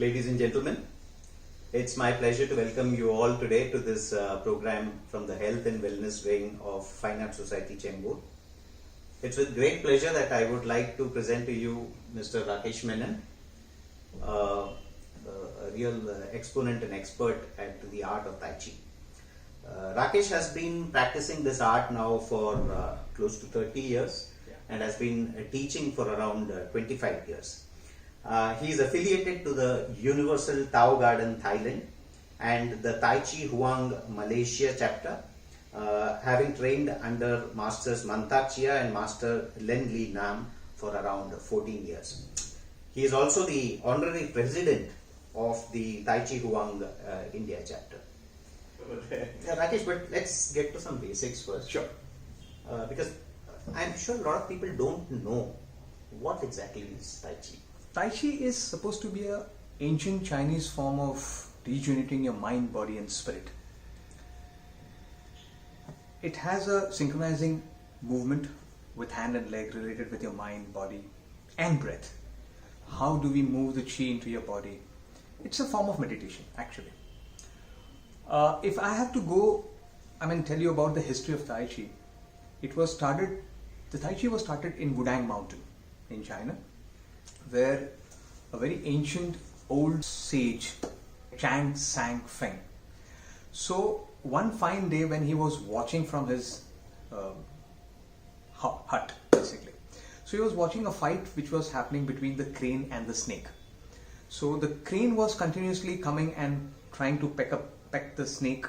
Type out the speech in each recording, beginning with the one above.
Ladies and gentlemen, it's my pleasure to welcome you all today to this program from the Health and Wellness Wing of Fine Arts Society Chembur. It's with great pleasure that I would like to present to you Mr. Rakesh Menon, a real exponent and expert at the art of Tai Chi. Rakesh has been practicing this art now for close to 30 years and has been teaching for around 25 years. He is affiliated to the Universal Tao Garden Thailand and the Tai Chi Huang Malaysia chapter, having trained under Masters Mantak Chia and Master Len Li Nam for around 14 years. He is also the honorary president of the Tai Chi Huang India chapter. Rakesh, but let's get to some basics first. Sure. Because I'm sure a lot of people don't know what exactly is Tai Chi. Tai Chi is supposed to be an ancient Chinese form of rejuvenating your mind, body and spirit. It has a synchronizing movement with hand and leg related with your mind, body and breath. How do we move the Chi into your body? It's a form of meditation actually. If I have to tell you about the history of Tai Chi, the Tai Chi was started in Wudang Mountain in China, where a very ancient old sage, Chang Sang Feng. So one fine day when he was watching from his hut basically, so he was watching a fight which was happening between the crane and the snake. So the crane was continuously coming and trying to peck the snake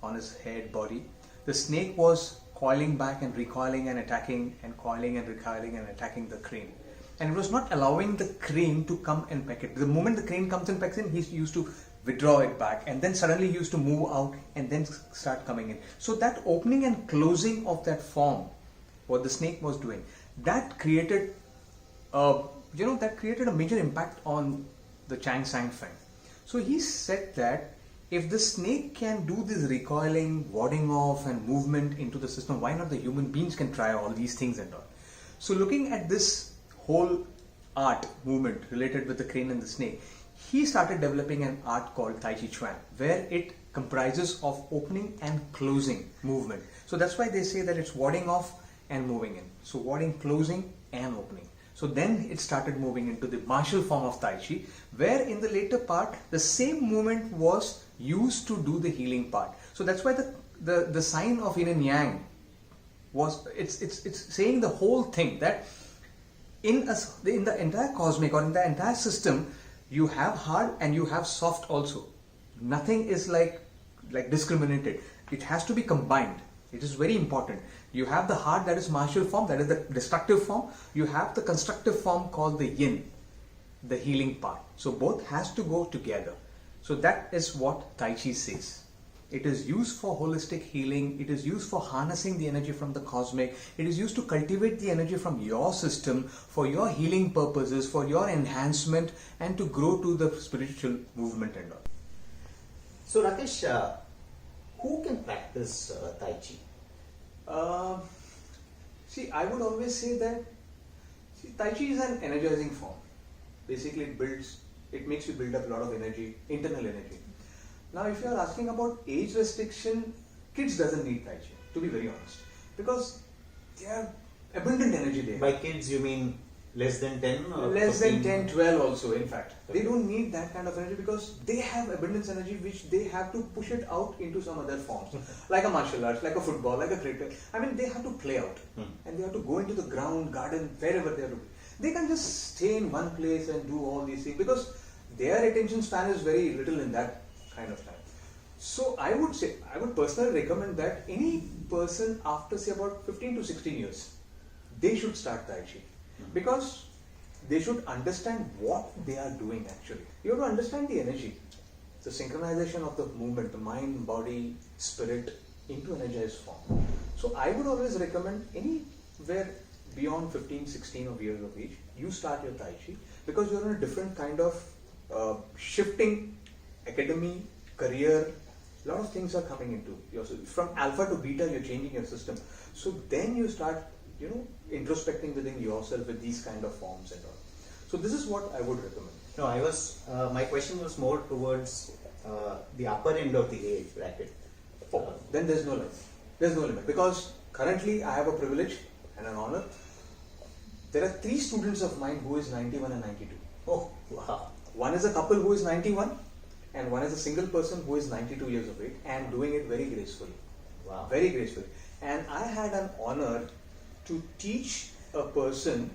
on his head, body. The snake was coiling back and recoiling and attacking and coiling and recoiling and attacking the crane. And it was not allowing the crane to come and peck it. The moment the crane comes and pecks in, he used to withdraw it back and then suddenly he used to move out and then start coming in. So that opening and closing of that form, what the snake was doing, that created a major impact on the Chang Sang Feng. So he said that if the snake can do this recoiling, warding off and movement into the system, why not the human beings can try all these things and all. So looking at this whole art movement related with the crane and the snake, he started developing an art called Tai Chi Chuan, where it comprises of opening and closing movement. So that's why they say that it's warding off and moving in. So warding, closing and opening. So then it started moving into the martial form of Tai Chi, where in the later part the same movement was used to do the healing part. So that's why the sign of yin and yang was, it's saying the whole thing that in the entire cosmic or in the entire system, you have hard and you have soft also. Nothing is like discriminated. It has to be combined. It is very important. You have the hard, that is martial form, that is the destructive form. You have the constructive form called the yin, the healing part. So both has to go together. So that is what Tai Chi says. It is used for holistic healing. It is used for harnessing the energy from the cosmic. It is used to cultivate the energy from your system for your healing purposes, for your enhancement and to grow to the spiritual movement and all. So Rakesh, who can practice Tai Chi? I would always say that Tai Chi is an energizing form. Basically it makes you build up a lot of energy, internal energy. Now if you are asking about age restriction, kids doesn't need Tai Chi, to be very honest, because they are abundant energy there. By kids you mean less than 10 or less 15? than 10, 12 also in fact. Okay. They don't need that kind of energy because they have abundance energy which they have to push it out into some other forms. Like a martial arts, like a football, like a cricket. They have to play out and they have to go into the ground, garden, wherever they have to be. They can just stay in one place and do all these things because their attention span is very little in that kind of time. So I would personally recommend that any person after say about 15 to 16 years, they should start Tai Chi. Because they should understand what they are doing actually. You have to understand the energy, the synchronization of the movement, the mind, body, spirit into energized form. So I would always recommend anywhere beyond 15, 16 of years of age, you start your Tai Chi because you are in a different kind of shifting academy, career, a lot of things are coming into your system. From alpha to beta, you're changing your system. So then you start introspecting within yourself with these kind of forms and all. So this is what I would recommend. No, my question was more towards the upper end of the age bracket. Then there's no limit. There's no limit because currently I have a privilege and an honor. There are 3 students of mine who is 91 and 92. Oh, wow. One is a couple who is 91 and one is a single person who is 92 years of age and doing it very gracefully. Wow. Very gracefully. And I had an honor to teach a person.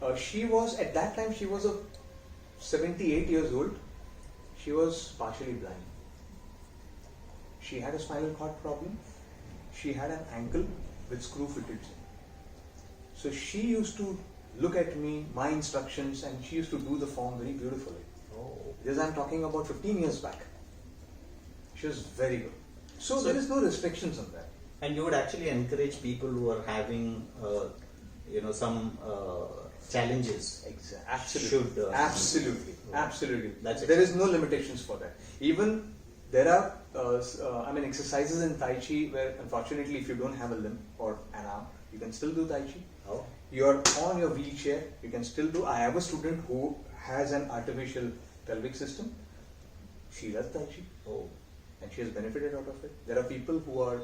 At that time she was 78 years old. She was partially blind. She had a spinal cord problem. She had an ankle with screw fitted. So she used to look at me, my instructions, and she used to do the form very beautifully. Oh. This I'm talking about 15 years back. She was very good. So there is no restrictions on that. And you would actually encourage people who are having, some challenges. Absolutely. Should, Absolutely. There is no limitations for that. Even there are, exercises in Tai Chi where unfortunately if you don't have a limb or an arm, you can still do Tai Chi. Oh. You're on your wheelchair, you can still do. I have a student who has an artificial pelvic system. She does Tai Chi. Oh. And she has benefited out of it. There are people who are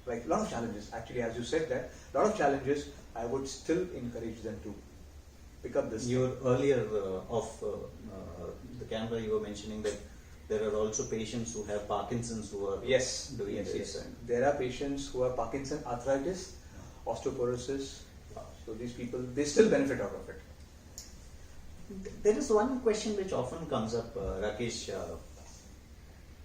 like a lot of challenges. Actually, as you said that, a lot of challenges, I would still encourage them to pick up this. Earlier off the camera, you were mentioning that there are also patients who have Parkinson's who are doing this. Yes. There are patients who have Parkinson, arthritis, osteoporosis. So these people, they still benefit out of it. There is one question which often comes up, Rakesh.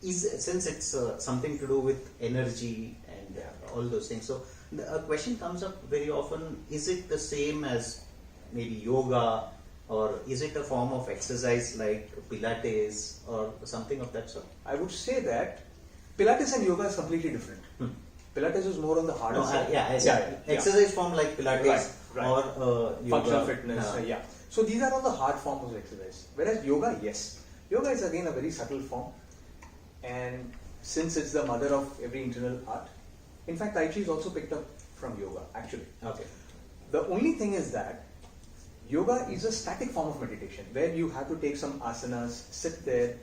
Since it's something to do with energy and all those things, so a question comes up very often: is it the same as maybe yoga, or is it a form of exercise like Pilates or something of that sort? I would say that Pilates and yoga is completely different. Pilates is more on the harder side. Exercise form like Pilates right. or yoga. Functional fitness. So these are all the hard forms of exercise. Whereas yoga, yes. Yoga is again a very subtle form. And since it's the mother of every internal art, in fact, Tai Chi is also picked up from yoga, actually. Okay. The only thing is that yoga is a static form of meditation where you have to take some asanas, sit there,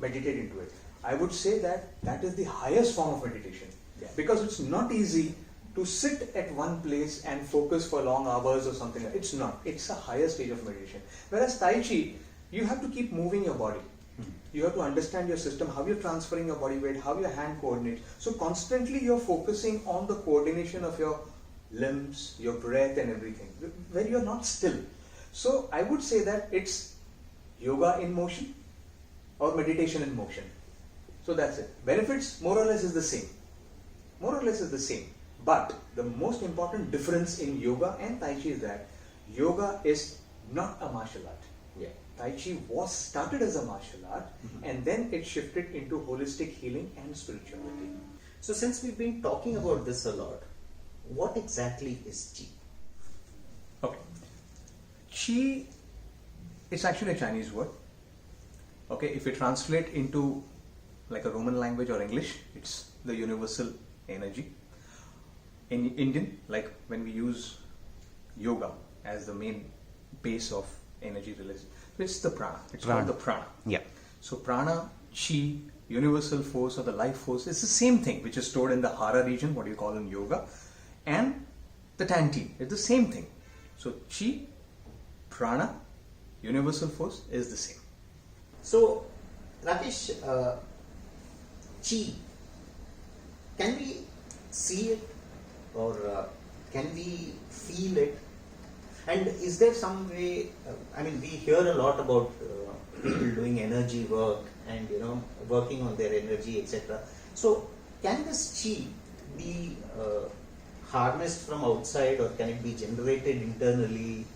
meditate into it. I would say that is the highest form of meditation because it's not easy to sit at one place and focus for long hours or something. It's not. It's a higher stage of meditation. Whereas Tai Chi, you have to keep moving your body. You have to understand your system, how you're transferring your body weight, how your hand coordinates. So constantly you're focusing on the coordination of your limbs, your breath and everything, where you're not still. So I would say that it's yoga in motion or meditation in motion. So that's it. Benefits more or less is the same. More or less is the same. But the most important difference in yoga and Tai Chi is that yoga is not a martial art. Yeah. Tai Chi was started as a martial art and then it shifted into holistic healing and spirituality. So since we've been talking about this a lot, what exactly is Qi? Okay. Qi is actually a Chinese word. Okay, if we translate into like a Roman language or English, it's the universal energy. In Indian, like when we use yoga as the main base of energy release, it's the prana. It's called the prana. Yeah. So prana, Qi, universal force or the life force is the same thing which is stored in the hara region, what you call in yoga, and the Tanti. It's the same thing. So Qi, prana, universal force is the same. So Rakesh, Qi, can we see it or can we feel it? And is there some way, we hear a lot about people doing energy work and, working on their energy, etc. So, can this Qi be harnessed from outside or can it be generated internally?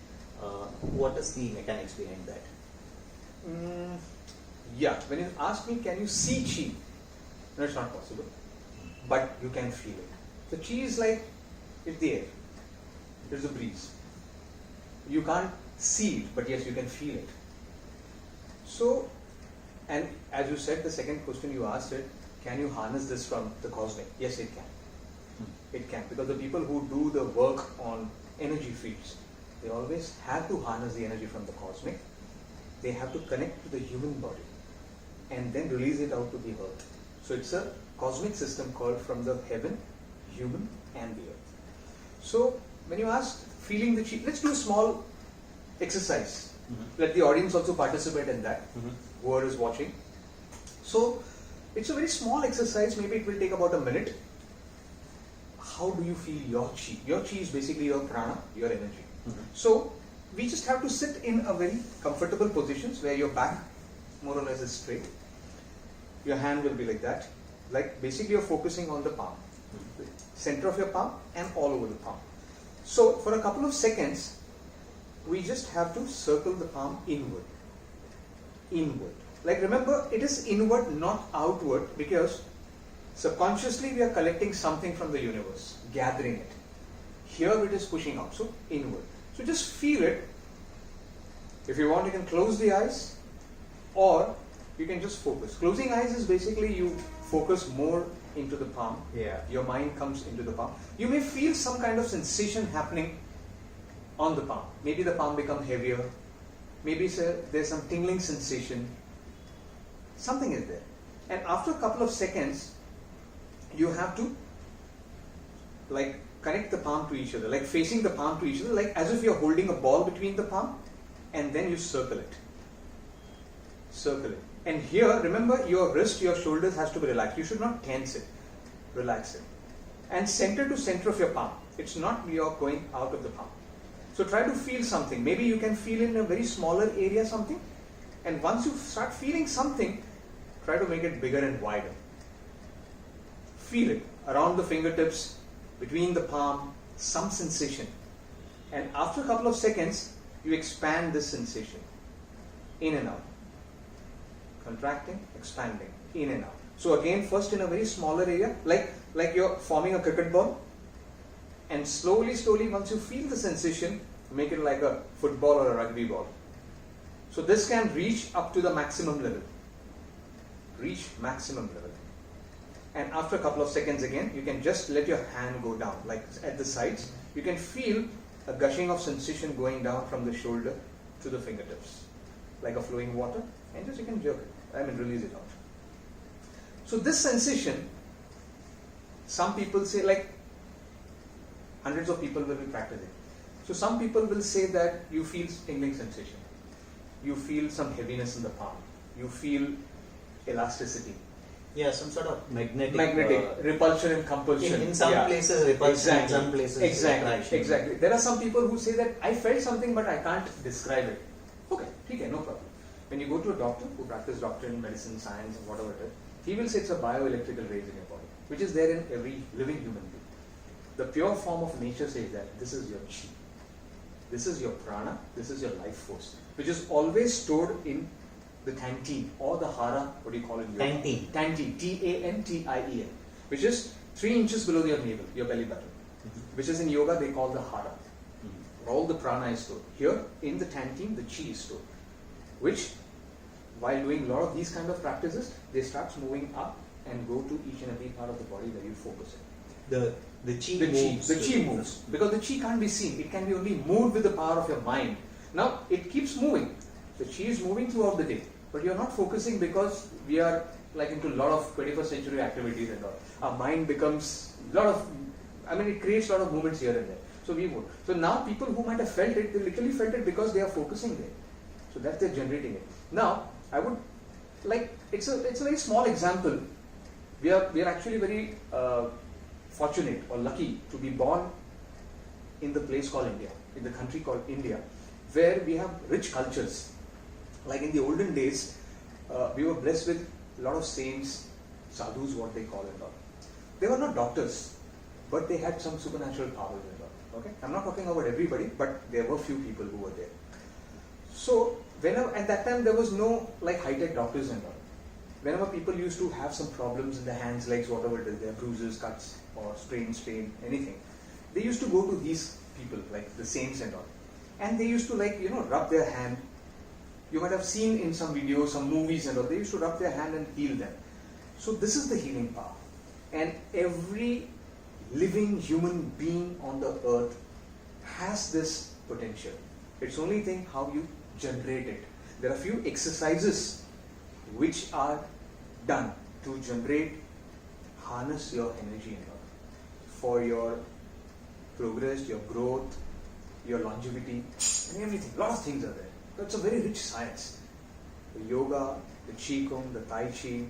What is the mechanics behind that? When you ask me, can you see Qi? No, it's not possible. But you can feel it. So Qi is like, it's the air. There's a breeze. You can't see it, but yes, you can feel it. So, and as you said, the second question you asked it, can you harness this from the cosmic? Yes, it can. It can, because the people who do the work on energy fields, they always have to harness the energy from the cosmic. they have to connect to the human body and then release it out to the earth. So it's a cosmic system called from the heaven, human and the earth. So when you ask feeling the chi, let's do a small exercise. Let the audience also participate in that, whoever is watching. So it's a very small exercise, maybe it will take about a minute. How do you feel your chi? Your chi is basically your prana, your energy. So we just have to sit in a very comfortable positions where your back more or less is straight. Your hand will be like that. Like basically you're focusing on the palm. The center of your palm and all over the palm. So for a couple of seconds, we just have to circle the palm inward. Inward. Like remember, it is inward, not outward, because subconsciously we are collecting something from the universe, gathering it. Here it is pushing out, so inward. So just feel it. If you want, you can close the eyes, or you can just focus. Closing eyes is basically you focus more into the palm. Yeah. Your mind comes into the palm. You may feel some kind of sensation happening on the palm. Maybe the palm become heavier. Maybe there's some tingling sensation. Something is there. And after a couple of seconds, you have to like connect the palm to each other, like facing the palm to each other, like as if you're holding a ball between the palm, and then you circle it. Circle it. And here, remember, your wrist, your shoulders has to be relaxed. You should not tense it. Relax it. And center to center of your palm. It's not you're going out of the palm. So try to feel something. Maybe you can feel in a very smaller area something. And once you start feeling something, try to make it bigger and wider. Feel it around the fingertips, between the palm, some sensation. And after a couple of seconds, you expand this sensation. In and out. Contracting, expanding, in and out. So again, first in a very smaller area, like you're forming a cricket ball, and slowly, once you feel the sensation, make it like a football or a rugby ball. So this can reach up to the maximum level. Reach maximum level. And after a couple of seconds again, you can just let your hand go down, like at the sides. You can feel a gushing of sensation going down from the shoulder to the fingertips, like a flowing water, and just you can jerk it. Release it out. So this sensation, some people say, like hundreds of people will be practicing. So some people will say that you feel tingling sensation. You feel some heaviness in the palm. You feel elasticity. Yeah, some sort of magnetic repulsion and compulsion. In some places repulsion, in some places attraction. Exactly. There are some people who say that I felt something but I can't describe it. Okay, no problem. When you go to a doctor who practices doctor in medicine, science, and whatever it is, he will say it's a bioelectrical rays in your body, which is there in every living human being. The pure form of nature says that this is your chi, this is your prana, this is your life force, which is always stored in the tantine or the hara, what do you call it? Tantine. Tantine, T-A-N-T-I-E-N, which is 3 inches below your navel, your belly button, which is in yoga they call the hara. All the prana is stored. Here in the tantine, the chi is stored, which while doing a lot of these kind of practices, they start moving up and go to each and every part of the body where you focus in. The chi moves because the chi can't be seen. It can be only moved with the power of your mind. Now it keeps moving. The chi is moving throughout the day, but you're not focusing because we are like into a lot of 21st century activities and all. Our mind becomes it creates a lot of movements here and there. So we would. So now people who might have felt it, they literally felt it because they are focusing there. So that they're generating it. Now I would it's a very small example. We are actually very fortunate or lucky to be born in the place called India, in the country called India, where we have rich cultures. Like in the olden days, we were blessed with a lot of saints, sadhus, what they call it. They were not doctors, but they had some supernatural powers and all. Okay, I'm not talking about everybody, but there were few people who were there. So at that time there was no high-tech doctors and all. Whenever people used to have some problems in their hands, legs, whatever it is, their bruises, cuts, or strain, anything, they used to go to these people, like the saints and all. And they used to rub their hand. You might have seen in some videos, some movies and all, they used to rub their hand and heal them. So this is the healing power. And every living human being on the earth has this potential. It's only thing how you generate it. there are few exercises which are done to generate, harness your energy and for your progress, your growth, your longevity, and everything. A lot of things are there. So it's a very rich science. The yoga, the qigong, the tai chi,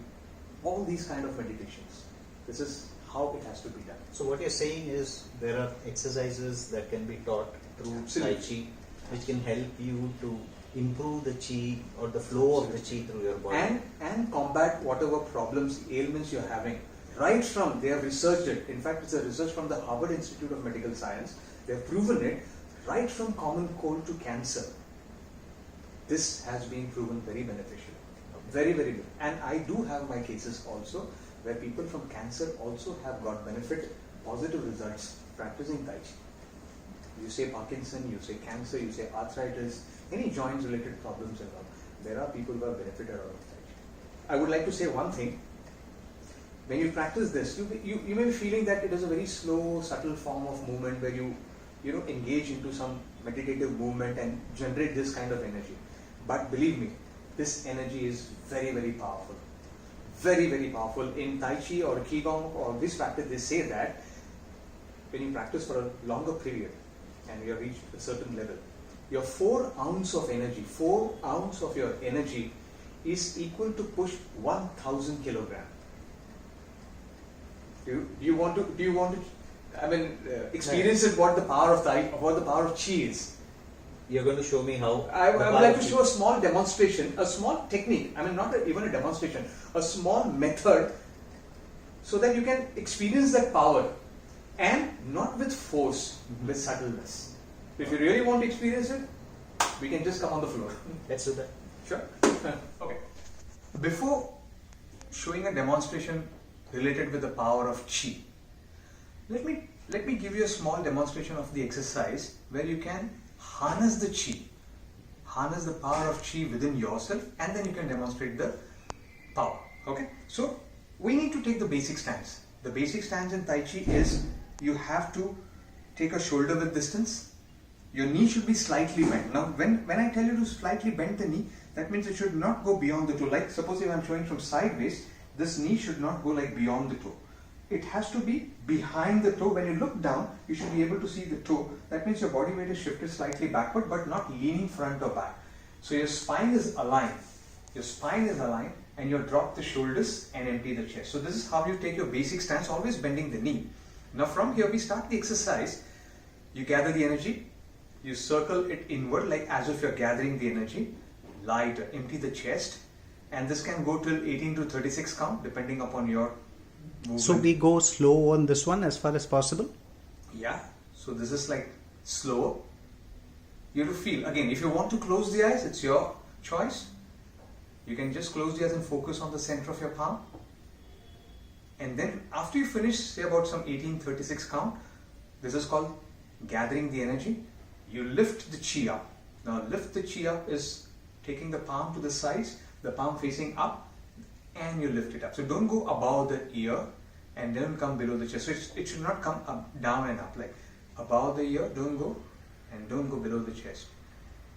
all these kind of meditations. This is how it has to be done. So what you're saying is there are exercises that can be taught through Tai Chi, which can help you to improve the chi or the flow of the chi through your body. And combat whatever problems, ailments you're having. Right from, they have researched it. In fact, it's a research from the Harvard Institute of Medical Science. They have proven it. Right from common cold to cancer. This has been proven very beneficial. Very, very good. And I do have my cases also where people from cancer also have got benefit, positive results practicing Tai Chi. You say Parkinson, you say cancer, you say arthritis, any joints related problems and all. There are people who have benefited out of Tai Chi. I would like to say one thing. When you practice this, you may be feeling that it is a very slow, subtle form of movement where you engage into some meditative movement and generate this kind of energy. But believe me, this energy is very, very powerful. Very, very powerful. In Tai Chi or Qigong or this practice, they say that when you practice for a longer period and you have reached a certain level, your 4 ounce of energy, 4 ounce of your energy is equal to push 1,000 kilogram. Do you want to experience it, what the power of what the power of Chi is? You're going to show me how. I would like to show a small demonstration, a small technique. Not even a demonstration, a small method, so that you can experience that power, and not with force, with subtleness. If you really want to experience it, we can just come on the floor. Let's do that. Sure. Okay. Before showing a demonstration related with the power of Chi, let me give you a small demonstration of the exercise where you can harness the Chi, harness the power of Chi within yourself, and then you can demonstrate the power. Okay? So, we need to take the basic stance. The basic stance in Tai Chi is you have to take a shoulder width distance. Your knee should be slightly bent. Now, when I tell you to slightly bend the knee, that means it should not go beyond the toe. Like, suppose if I'm showing from sideways, this knee should not go like beyond the toe. It has to be behind the toe. When you look down, you should be able to see the toe. That means your body weight is shifted slightly backward, but not leaning front or back. So your spine is aligned. Your spine is aligned, and you drop the shoulders and empty the chest. So this is how you take your basic stance, always bending the knee. Now from here we start the exercise. You gather the energy, you circle it inward like as if you're gathering the energy, light, empty the chest, and this can go till 18 to 36 count depending upon your movement. So we go slow on this one as far as possible? Yeah, so this is like slow. You have to feel. Again, if you want to close the eyes, it's your choice. You can just close the eyes and focus on the center of your palm. And then after you finish, say about some 1836 count, this is called gathering the energy. You lift the Chi up. Now lift the Chi up is taking the palm to the sides, the palm facing up, and you lift it up. So don't go above the ear and then come below the chest. So it should not come up, down and up, like above the ear, don't go, and don't go below the chest.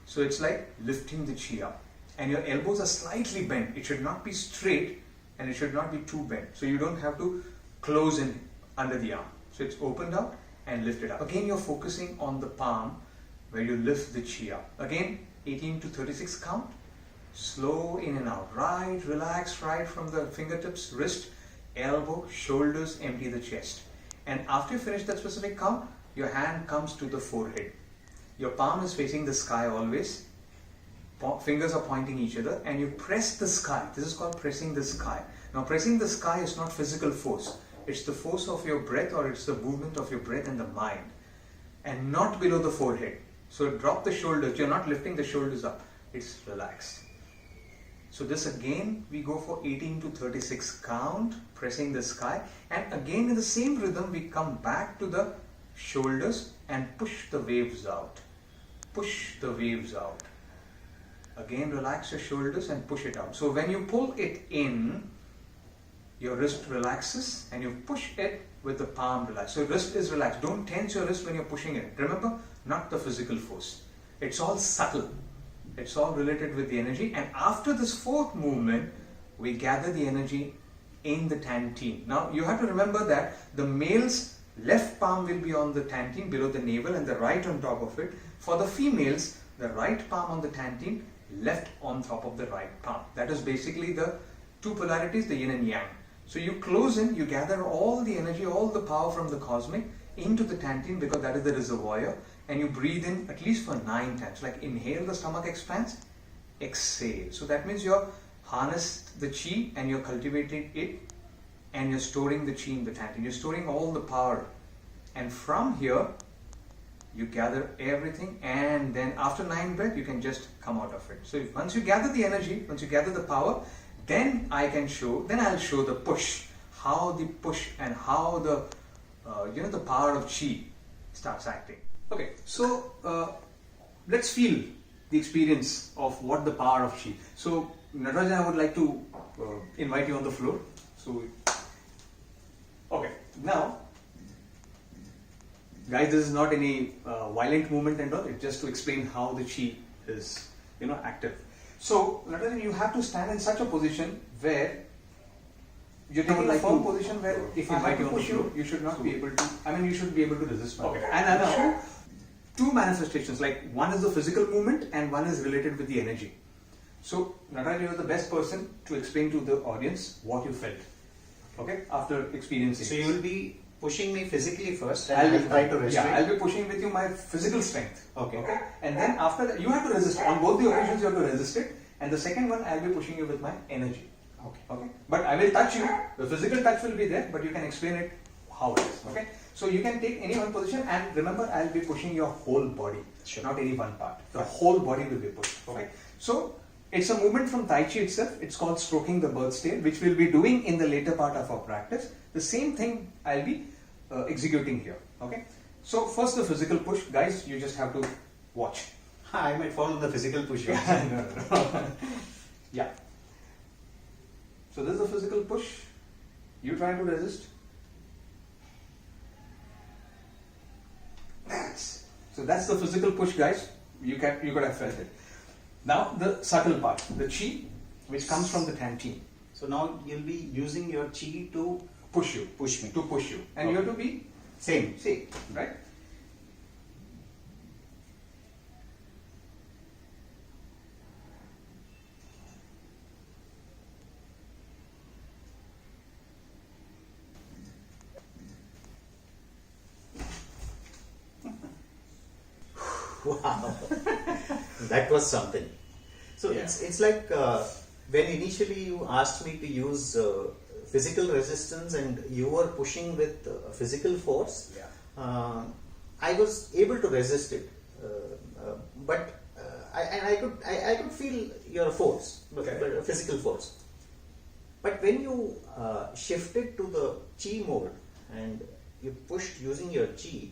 So it's like lifting the Chi up. And your elbows are slightly bent. It should not be straight and it should not be too bent. So you don't have to close in under the arm. So it's opened out and lifted up. Again, you're focusing on the palm where you lift the Chi up. Again, 18 to 36 count. Slow in and out. Right, relax right from the fingertips, wrist, elbow, shoulders, empty the chest. And after you finish that specific count, your hand comes to the forehead. Your palm is facing the sky always. Fingers are pointing each other and you press the sky. This is called pressing the sky. Now pressing the sky is not physical force. It's the force of your breath, or it's the movement of your breath and the mind. And not below the forehead. So drop the shoulders. You're not lifting the shoulders up. It's relaxed. So this again, we go for 18 to 36 count, pressing the sky. And again in the same rhythm, we come back to the shoulders and push the waves out. Push the waves out. Again, relax your shoulders and push it out. So when you pull it in, your wrist relaxes and you push it with the palm relaxed. So wrist is relaxed. Don't tense your wrist when you're pushing it. Remember, not the physical force. It's all subtle. It's all related with the energy. And after this fourth movement, we gather the energy in the Tantien. Now you have to remember that the male's left palm will be on the Tantien below the navel and the right on top of it. For the females, the right palm on the Tantien, left on top of the right palm. That is basically the two polarities, the yin and yang. So you close in, you gather all the energy, all the power from the cosmic into the Tantien, because that is the reservoir, and you breathe in at least for 9 times. Like inhale, the stomach expands, exhale. So that means you're harnessed the chi and you're cultivating it, and you're storing the chi in the Tantien. You're storing all the power, and from here you gather everything, and then after 9 breaths you can just come out of it. So once you gather the energy, once you gather the power, then I'll show the push, how the push and how the the power of chi starts acting. Okay, so let's feel the experience of what the power of chi. So Natarajan, I would like to invite you on the floor. So okay, now guys, this is not any violent movement and all. It's just to explain how the chi is active. So Natarajan, you have to stand in such a position where you're taking a firm position where if I have to push you, you should not be able to. You should be able to resist. Okay. And I'll show two manifestations. Like one is the physical movement and one is related with the energy. So Natarajan, you're the best person to explain to the audience what you felt. Okay, after experiencing. So you will be pushing me physically first, and I will try to restrain. Yeah, I'll be pushing with you my physical strength. Okay. Okay. And then after that, you have to resist. On both the occasions, you have to resist it. And the second one, I'll be pushing you with my energy. Okay. Okay. But I will touch you. The physical touch will be there, but you can explain it how it is. Okay. So you can take any one position, and remember, I'll be pushing your whole body, not any one part. The whole body will be pushed. Okay. So it's a movement from Tai Chi itself. It's called stroking the bird's tail, which we'll be doing in the later part of our practice. The same thing I'll be executing here. Okay. So first the physical push, guys. You just have to watch. I might fall on the physical push. No. Yeah. So this is the physical push. You try to resist. That's the physical push, guys. You could have felt it. Now the subtle part, the chi, which comes from the Tantien. So now you'll be using your chi to push me, and you have to be same, right? Wow, that was something. So yeah. it's like when initially you asked me to use physical resistance and you were pushing with physical force. Yeah. I was able to resist it, but I could feel your force, but physical force. But when you shifted to the chi mode and you pushed using your chi,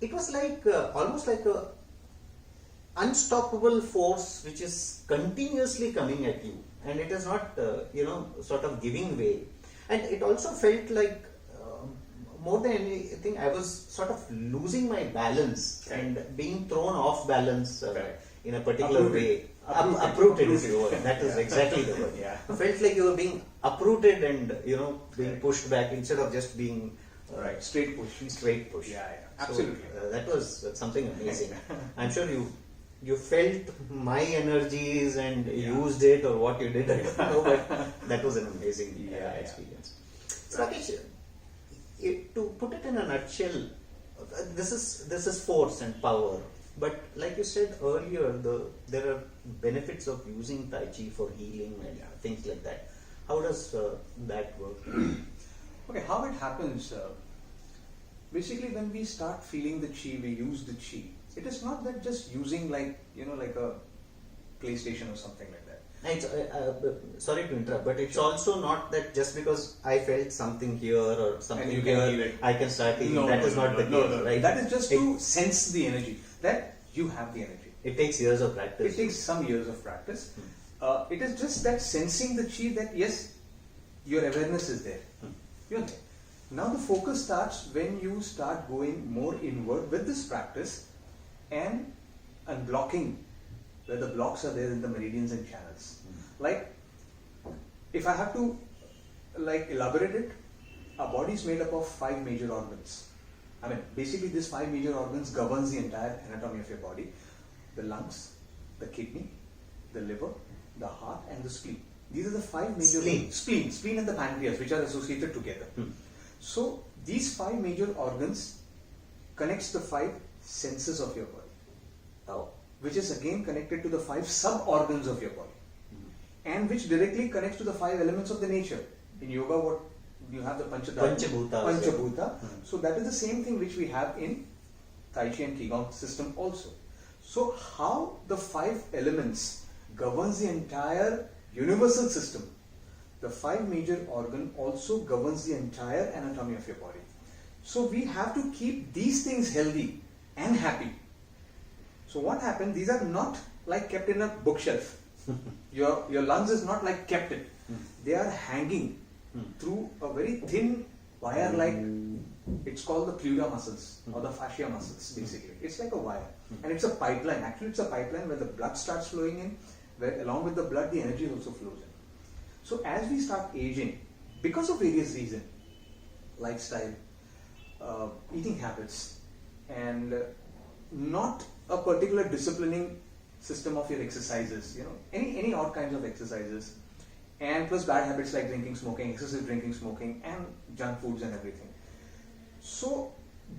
it was like almost like a unstoppable force which is continuously coming at you, and it is not sort of giving way. And it also felt like more than anything I was sort of losing my balance and being thrown off balance in a particular way. Uprooted is the word. That is exactly the word. Yeah. Felt like you were being uprooted and being pushed back instead of just being straight push. Yeah. Absolutely. So, that was something amazing. I'm sure you felt my energies and used it, or what you did, I don't know, but that was an amazing experience. So Rakesh, to put it in a nutshell, this is force and power. But like you said earlier, there are benefits of using Tai Chi for healing and things like that. How does that work? Okay, how it happens? Basically, when we start feeling the chi, we use the chi. It is not that just using like a PlayStation or something like that. It's, sorry to interrupt, but it's also not that just because I felt something here or something you here, can heal it. I can start healing. That is not the case, right? That is just to sense the energy, that you have the energy. It takes years of practice. It takes some years of practice. It is just that sensing the chi, that yes, your awareness is there. You're there. Now the focus starts when you start going more inward with this practice and unblocking where the blocks are there in the meridians and channels. Like, if I have to elaborate it, our body is made up of 5 major organs. I mean, basically these 5 major organs governs the entire anatomy of your body. The lungs, the kidney, the liver, the heart and the spleen. These are the 5 major spleen and the pancreas, which are associated together. So these 5 major organs connects the 5 senses of your body, which is again connected to the 5 sub-organs of your body, and which directly connects to the 5 elements of the nature. In yoga, what you have the Panchabhuta. So that is the same thing which we have in Tai Chi and Qigong system also. So how the 5 elements governs the entire universal system, the 5 major organ also governs the entire anatomy of your body. So we have to keep these things healthy and happy. So what happened, these are not like kept in a bookshelf. Your lungs is not like kept it. They are hanging through a very thin wire, like it's called the pleura muscles or the fascia muscles basically. It's like a wire and it's a pipeline. Actually it's a pipeline where the blood starts flowing in, where along with the blood the energy also flows in. So as we start aging, because of various reasons, lifestyle, eating habits, and not a particular disciplining system of your exercises, any odd kinds of exercises, and plus bad habits like drinking, smoking, excessive drinking, smoking, and junk foods and everything. So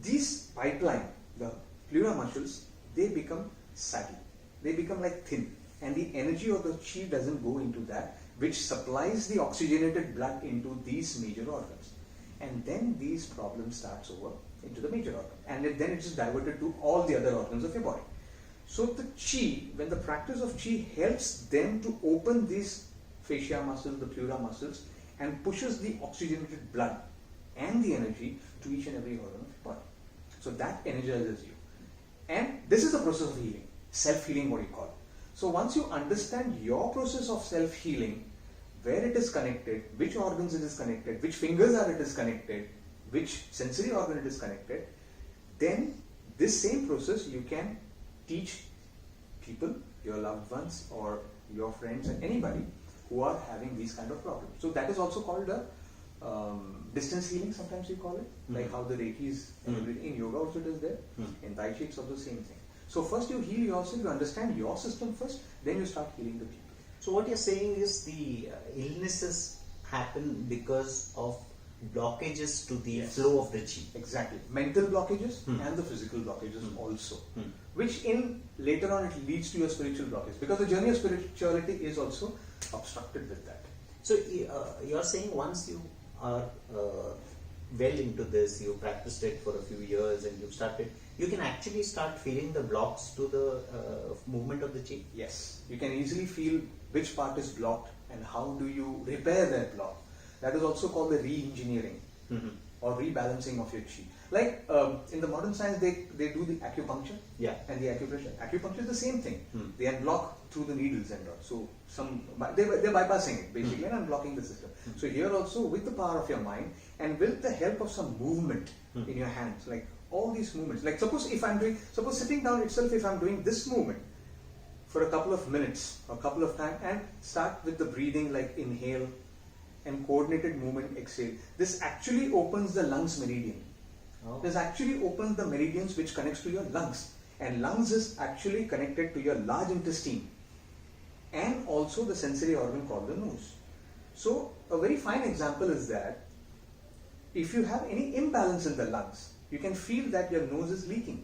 these pipeline, the pleura muscles, they become saggy. They become like thin, and the energy of the chi doesn't go into that, which supplies the oxygenated blood into these major organs. And then these problems starts over into the major organ, and then it is diverted to all the other organs of your body. So the chi, when the practice of chi helps them to open these fascia muscles, the pleura muscles, and pushes the oxygenated blood and the energy to each and every organ of your body. So that energizes you. And this is a process of healing, self-healing what you call it. So once you understand your process of self-healing, where it is connected, which organs it is connected, which fingers are it is connected, which sensory organ it is connected, then this same process you can teach people, your loved ones or your friends and anybody who are having these kind of problems. So that is also called a distance healing, sometimes you call it, like how the Reiki is in yoga also it is there, in Tai Chi it's also the same thing. So first you heal yourself, you understand your system first, then you start healing the people. So what you're saying is the illnesses happen because of blockages to the flow of the chi. Exactly. Mental blockages and the physical blockages also. Which in later on it leads to your spiritual blockage, because the journey of spirituality is also obstructed with that. So you're saying once you are well into this, you practiced it for a few years and you've started, you can actually start feeling the blocks to the movement of the chi? Yes. You can easily feel which part is blocked and how do you repair that block. That is also called the re-engineering or rebalancing of your chi. Like in the modern science, they do the acupuncture and the acupressure. Acupuncture is the same thing. They unblock through the needles and all. So they're bypassing it basically and unblocking the system. So here also with the power of your mind and with the help of some movement in your hands, like all these movements. Like suppose sitting down itself, if I'm doing this movement for a couple of minutes or a couple of times and start with the breathing, like inhale and coordinated movement, exhale. This actually opens the lungs meridian. This actually opens the meridians which connects to your lungs. And lungs is actually connected to your large intestine and also the sensory organ called the nose. So a very fine example is that if you have any imbalance in the lungs, you can feel that your nose is leaking.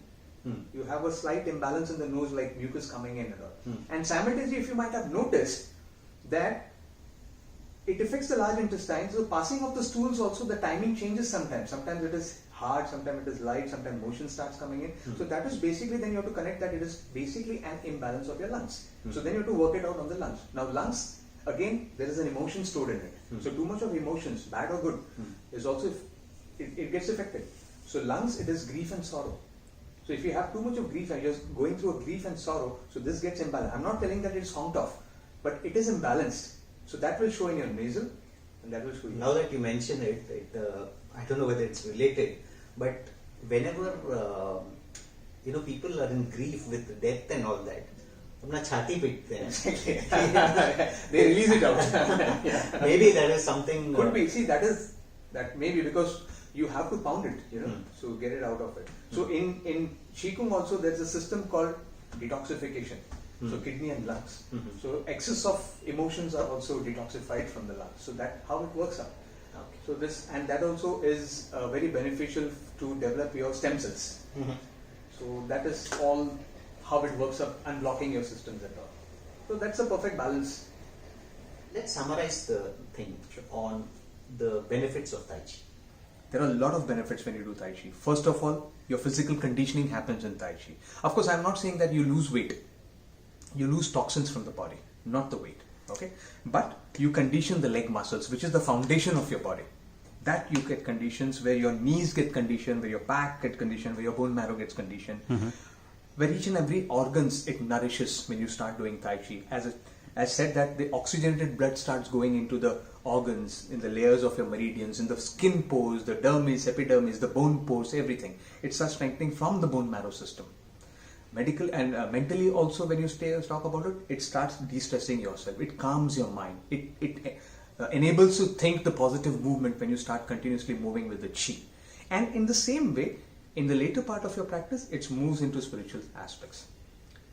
You have a slight imbalance in the nose, like mucus coming in and all. And simultaneously, if you might have noticed that it affects the large intestine, so passing of the stools also, the timing changes sometimes. Sometimes it is hard, sometimes it is light, sometimes motion starts coming in. So that is basically, then you have to connect that it is basically an imbalance of your lungs. So then you have to work it out on the lungs. Now lungs, again, there is an emotion stored in it. So too much of emotions, bad or good, is also, it gets affected. So lungs, it is grief and sorrow. So if you have too much of grief and you're going through a grief and sorrow, so this gets imbalanced. I'm not telling that it's honked off, but it is imbalanced. So that will show in your nasal and that will show you. Now that you mention it, I don't know whether it's related, but whenever people are in grief with death and all that, अपना छाती पीटते हैं. They release it out. Maybe that is something. Could be. See, that maybe because you have to pound it, so get it out of it. So in Qigong also there's a system called detoxification. So kidney and lungs. So excess of emotions are also detoxified from the lungs. So that how it works out. Okay. So that also is very beneficial to develop your stem cells. So that is all how it works up, unblocking your systems and all. So that's a perfect balance. Let's summarize the thing on the benefits of Tai Chi. There are a lot of benefits when you do Tai Chi. First of all, your physical conditioning happens in Tai Chi. Of course, I'm not saying that you lose weight. You lose toxins from the body, not the weight. Okay? But you condition the leg muscles, which is the foundation of your body. That you get conditions where your knees get conditioned, where your back get conditioned, where your bone marrow gets conditioned. Where each and every organs it nourishes when you start doing Tai Chi. As said that the oxygenated blood starts going into the organs, in the layers of your meridians, in the skin pores, the dermis, epidermis, the bone pores, everything. It starts strengthening from the bone marrow system. Medical and mentally also, when you talk about it, it starts de-stressing yourself. It calms your mind. It enables you to think the positive movement when you start continuously moving with the Chi. And in the same way, in the later part of your practice, it moves into spiritual aspects.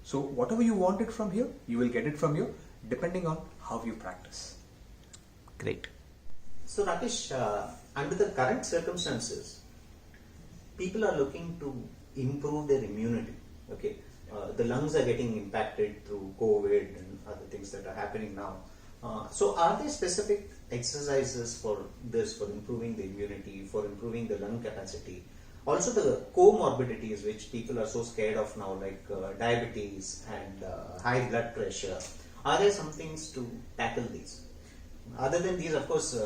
So whatever you want it from here, you will get it from here, depending on how you practice. Great. So Rakesh, under the current circumstances, people are looking to improve their immunity. Okay, the lungs are getting impacted through COVID and other things that are happening now. So are there specific exercises for this, for improving the immunity, for improving the lung capacity? Also the comorbidities which people are so scared of now, like diabetes and high blood pressure. Are there some things to tackle these? Other than these, of course,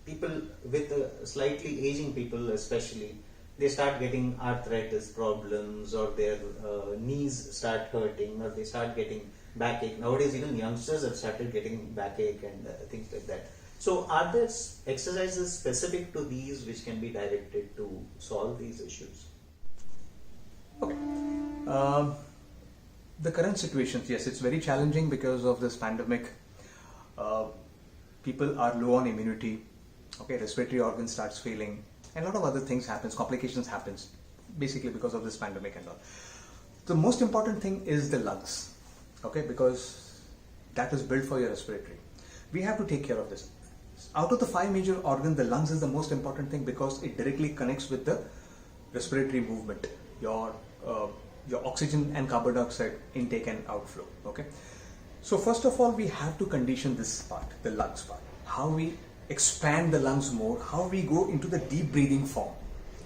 people with slightly aging people especially, they start getting arthritis problems, or their knees start hurting, or they start getting backache. Nowadays even youngsters have started getting backache and things like that. So are there exercises specific to these which can be directed to solve these issues? Okay. The current situations, yes, it's very challenging because of this pandemic. People are low on immunity. Okay, respiratory organ starts failing, and a lot of other things happens, complications happens, basically because of this pandemic and all. The most important thing is the lungs, okay, because that is built for your respiratory. We have to take care of this. Out of the 5 major organs, the lungs is the most important thing because it directly connects with the respiratory movement, your oxygen and carbon dioxide intake and outflow. Okay, so first of all, we have to condition this part, the lungs part. How we expand the lungs more, how we go into the deep breathing form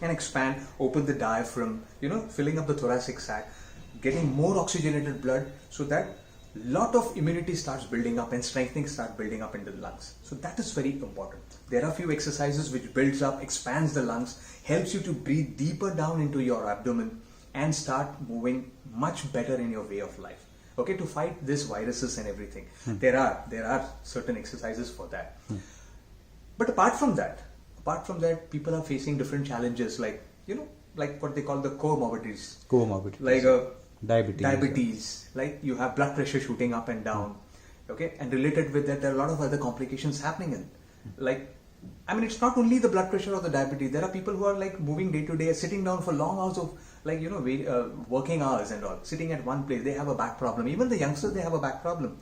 and expand, open the diaphragm, filling up the thoracic sac, getting more oxygenated blood, so that lot of immunity starts building up and strengthening start building up into the lungs. So that is very important. There are few exercises which builds up, expands the lungs, helps you to breathe deeper down into your abdomen and start moving much better in your way of life. Okay, to fight these viruses and everything. There are certain exercises for that. But apart from that, people are facing different challenges, like what they call the comorbidities. Like diabetes, like you have blood pressure shooting up and down. Okay, and related with that, there are a lot of other complications happening. It's not only the blood pressure or the diabetes. There are people who are like moving day to day, sitting down for long hours of working hours and all, sitting at one place. They have a back problem. Even the youngsters, they have a back problem.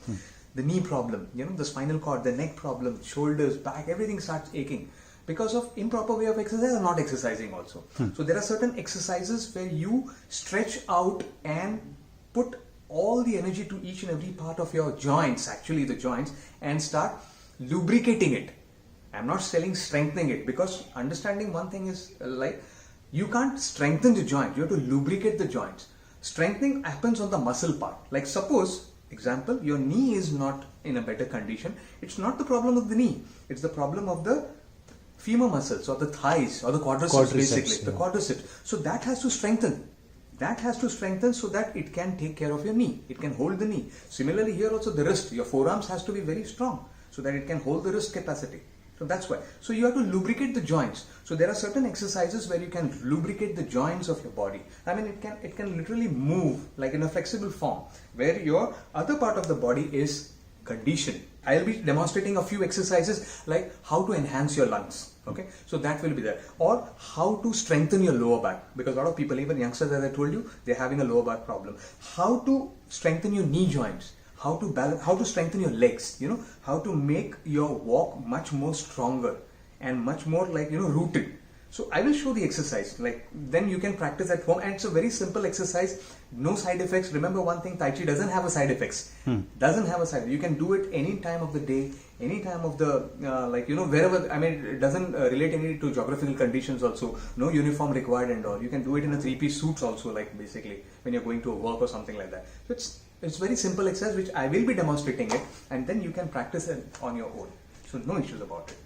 The knee problem, the spinal cord, the neck problem, shoulders, back, everything starts aching because of improper way of exercise or not exercising also. So there are certain exercises where you stretch out and put all the energy to each and every part of your joints, actually the joints, and start lubricating it. I'm not saying strengthening it, because understanding one thing is you can't strengthen the joint, you have to lubricate the joints. Strengthening happens on the muscle part. Like suppose, example, your knee is not in a better condition. It's not the problem of the knee, it's the problem of the femur muscles or the thighs or the quadriceps basically, the quadriceps. So that has to strengthen. So that it can take care of your knee. It can hold the knee. Similarly here also the wrist, your forearms has to be very strong so that it can hold the wrist capacity. So that's why. So you have to lubricate the joints. So there are certain exercises where you can lubricate the joints of your body. I mean, it can literally move like in a flexible form, where your other part of the body is conditioned. I'll be demonstrating a few exercises like how to enhance your lungs. Okay, so that will be there, or how to strengthen your lower back, because a lot of people, even youngsters, as I told you, they're having a lower back problem. How to strengthen your knee joints, how to balance, how to strengthen your legs, how to make your walk much more stronger and much more like, rooted. So I will show the exercise, like then you can practice at home, and it's a very simple exercise, no side effects. Remember one thing, Tai Chi doesn't have a side effects. Doesn't have a side. You can do it any time of the day, any time of the, wherever. I mean, it doesn't relate any to geographical conditions also. No uniform required and all. You can do it in a 3-piece suits also, like basically when you're going to a work or something like that. So it's very simple exercise which I will be demonstrating it, and then you can practice it on your own. So no issues about it.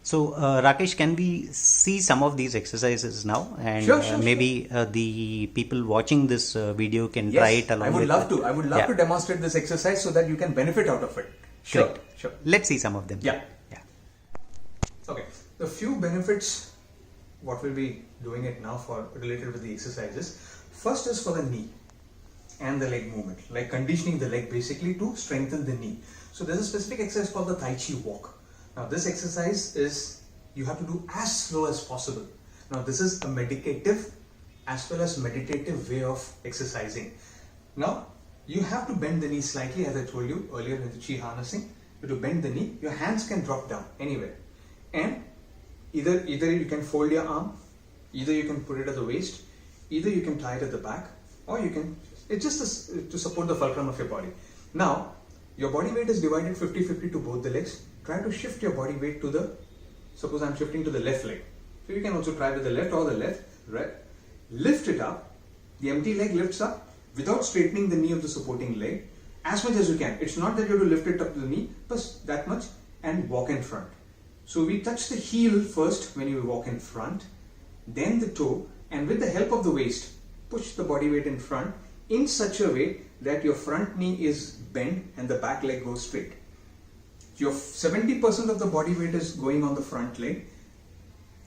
So, Rakesh, can we see some of these exercises now? And Sure. maybe the people watching this video can try it along. I would with love to. I would love to demonstrate this exercise so that you can benefit out of it. Sure. Great. Sure. Let's see some of them. Yeah. Okay. The few benefits, what we'll be doing it now for related with the exercises. First is for the knee and the leg movement, like conditioning the leg basically to strengthen the knee. So there's a specific exercise called the Tai Chi walk. Now this exercise is, you have to do as slow as possible. Now this is a medicative as well as meditative way of exercising. Now you have to bend the knee slightly, as I told you earlier in the Chi harnessing. You have to bend the knee, your hands can drop down anywhere. And either you can fold your arm, either you can put it at the waist, either you can tie it at the back, or you can, it's just to support the fulcrum of your body. Now your body weight is divided 50-50 to both the legs. Try to shift your body weight to the, suppose I'm shifting to the left leg. So you can also try with the left or the left, right? Lift it up. The empty leg lifts up without straightening the knee of the supporting leg as much as you can. It's not that you have to lift it up to the knee, but that much, and walk in front. So we touch the heel first when you walk in front, then the toe, and with the help of the waist, push the body weight in front in such a way that your front knee is bent and the back leg goes straight. Your 70% of the body weight is going on the front leg.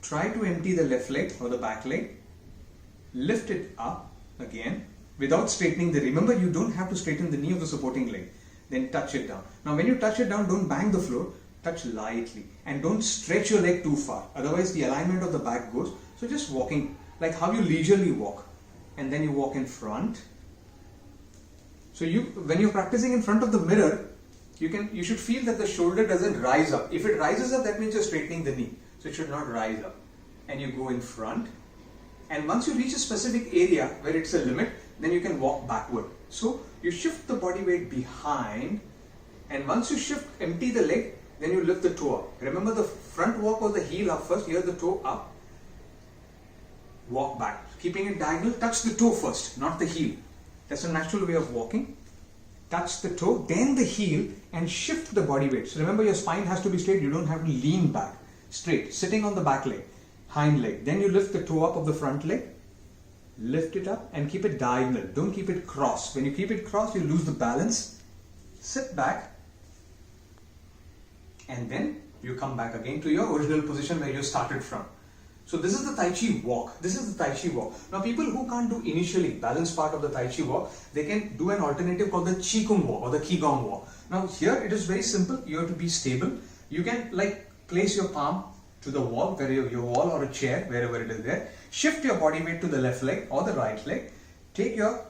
Try to empty the left leg or the back leg. Lift it up again without straightening the, remember you don't have to straighten the knee of the supporting leg. Then touch it down. Now when you touch it down, don't bang the floor, touch lightly, and don't stretch your leg too far. Otherwise the alignment of the back goes. So just walking, like how you leisurely walk, and then you walk in front. So when you're practicing in front of the mirror, you should feel that the shoulder doesn't rise up. If it rises up, that means you're straightening the knee. So it should not rise up. And you go in front. And once you reach a specific area where it's a limit, then you can walk backward. So you shift the body weight behind. And once you shift, empty the leg, then you lift the toe up. Remember the front walk was the heel up first. Here the toe up. Walk back. Keeping it diagonal, touch the toe first, not the heel. That's a natural way of walking. Touch the toe, then the heel, and shift the body weight. So remember, your spine has to be straight. You don't have to lean back. Straight, sitting on the back leg, hind leg. Then you lift the toe up of the front leg. Lift it up and keep it diagonal. Don't keep it cross. When you keep it cross, you lose the balance. Sit back. And then you come back again to your original position where you started from. So this is the Tai Chi walk. This is the Tai Chi walk. Now people who can't do initially balance part of the Tai Chi walk, they can do an alternative called the Qi Kung walk or the Qigong walk. Now here it is very simple. You have to be stable. You can like place your palm to the wall, where your wall or a chair, wherever it is there. Shift your body weight to the left leg or the right leg. Take your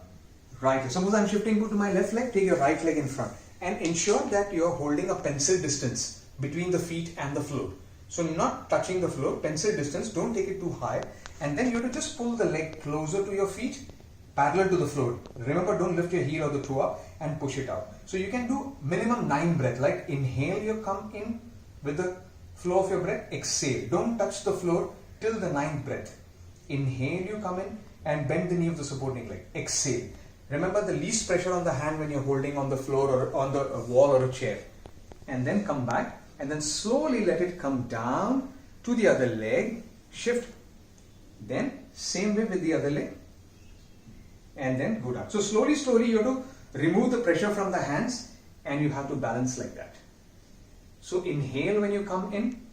right leg. Suppose I'm shifting to my left leg, take your right leg in front. And ensure that you're holding a pencil distance between the feet and the floor. So not touching the floor, pencil distance, don't take it too high. And then you have to just pull the leg closer to your feet, parallel to the floor. Remember, don't lift your heel or the toe up and push it out. So you can do minimum 9 breaths, like inhale, you come in with the flow of your breath, exhale. Don't touch the floor till the 9th breath. Inhale, you come in and bend the knee of the supporting leg. Exhale. Remember the least pressure on the hand when you're holding on the floor or on the wall or a chair. And then come back. And then slowly let it come down to the other leg, shift, then same way with the other leg, and then go down. So slowly you have to remove the pressure from the hands and you have to balance like that. So inhale when you come in,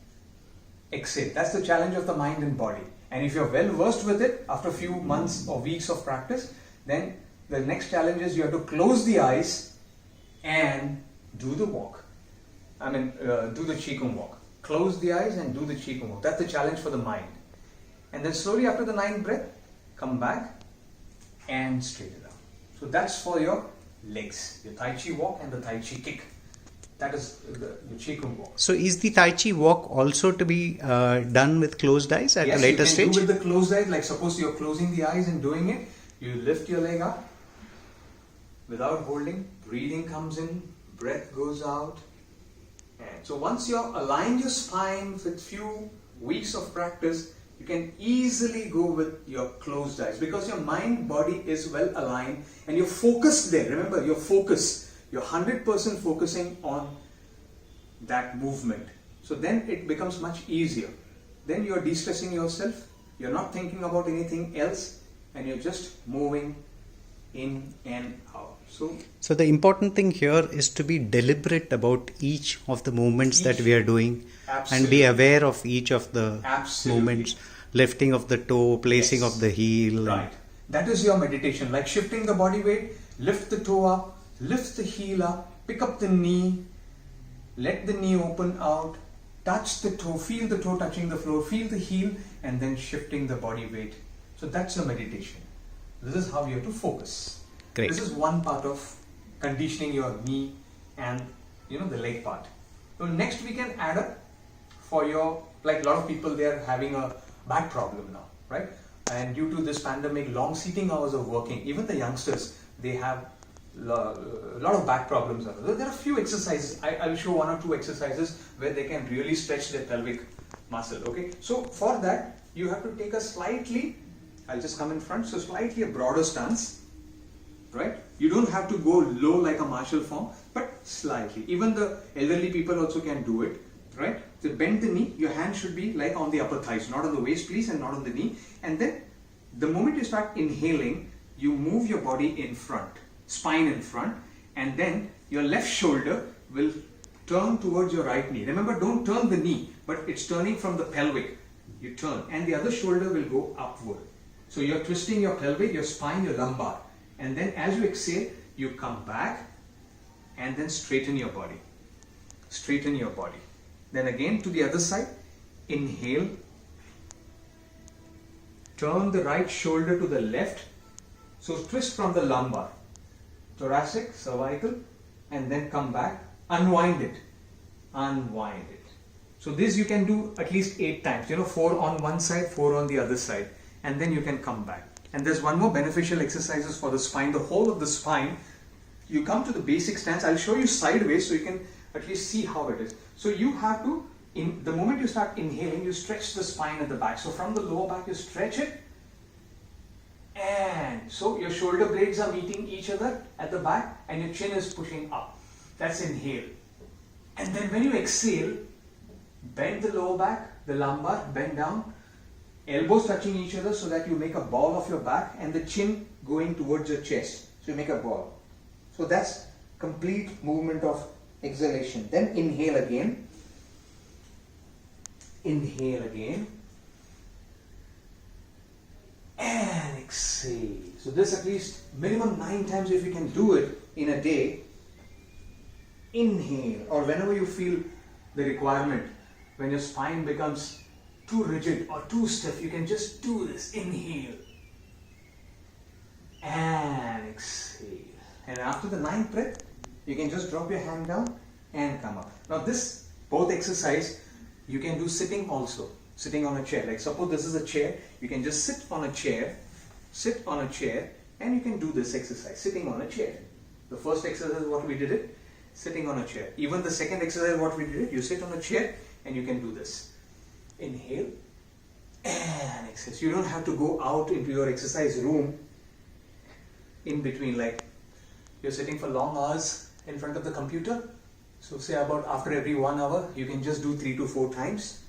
exhale. That's the challenge of the mind and body. And if you're well versed with it, after a few months or weeks of practice, then the next challenge is you have to close the eyes and do the walk. Do the Qigong walk. Close the eyes and do the Qigong walk. That's the challenge for the mind. And then slowly after the 9th breath, come back and straighten out. So that's for your legs, your Tai Chi walk and the Tai Chi kick. That is the Qigong walk. So is the Tai Chi walk also to be done with closed eyes at a later you can stage? do with the closed eyes. Like suppose you're closing the eyes and doing it, you lift your leg up without holding, breathing comes in, breath goes out. And so once you've aligned your spine with few weeks of practice, you can easily go with your closed eyes because your mind body is well aligned and you're focused there. Remember, you're 100% focusing on that movement. So then it becomes much easier. Then you're de-stressing yourself, you're not thinking about anything else, and you're just moving in and out. So the important thing here is to be deliberate about each of the movements that we are doing. Absolutely. And be aware of each of the Absolutely. movements. Lifting of the toe, placing Yes. of the heel. Right. That is your meditation. Like shifting the body weight, lift the toe up, lift the heel up, pick up the knee, let the knee open out, touch the toe, feel the toe touching the floor, feel the heel, and then shifting the body weight. So that's your meditation. This is how you have to focus. Great. This is one part of conditioning your knee and the leg part. So next we can add up for your, like a lot of people, they are having a back problem now, right? And due to this pandemic, long seating hours of working, even the youngsters, they have a lot of back problems. There are a few exercises. I will show 1 or 2 exercises where they can really stretch their pelvic muscle. Okay, so for that you have to take a slightly, I'll just come in front, so slightly a broader stance, right? You don't have to go low like a martial form, but slightly. Even the elderly people also can do it, right? So bend the knee, your hand should be like on the upper thighs, not on the waist please, and not on the knee. And then the moment you start inhaling, you move your body in front, spine in front, and then your left shoulder will turn towards your right knee. Remember, don't turn the knee, but it's turning from the pelvic. You turn, and the other shoulder will go upward. So you're twisting your pelvic, your spine, your lumbar. And then as you exhale, you come back and then straighten your body. Straighten your body. Then again to the other side, inhale, turn the right shoulder to the left, so twist from the lumbar, thoracic, cervical, and then come back, unwind it, unwind it. So this you can do at least 8 times, 4 on one side, 4 on the other side, and then you can come back. And there's one more beneficial exercises for the spine, the whole of the spine. You come to the basic stance. I'll show you sideways so you can at least see how it is. So you have to, the moment you start inhaling, you stretch the spine at the back. So from the lower back, you stretch it. And so your shoulder blades are meeting each other at the back and your chin is pushing up. That's inhale. And then when you exhale, bend the lower back, the lumbar, bend down. Elbows touching each other so that you make a ball of your back and the chin going towards your chest. So you make a ball. So that's complete movement of exhalation. Then inhale again. Inhale again. And exhale. So this at least minimum 9 times if you can do it in a day. Inhale, or whenever you feel the requirement, when your spine becomes too rigid or too stiff, you can just do this. Inhale and exhale. And after the 9th breath, you can just drop your hand down and come up. Now this, both exercise, you can do sitting also. Sitting on a chair. Like suppose this is a chair, you can just sit on a chair, and you can do this exercise, sitting on a chair. The first exercise, what we did it, sitting on a chair. Even the second exercise, what we did it, you sit on a chair and you can do this. Inhale and exhale. So you don't have to go out into your exercise room in between, like you're sitting for long hours in front of the computer. So say about after every 1 hour, you can just do 3 to 4 times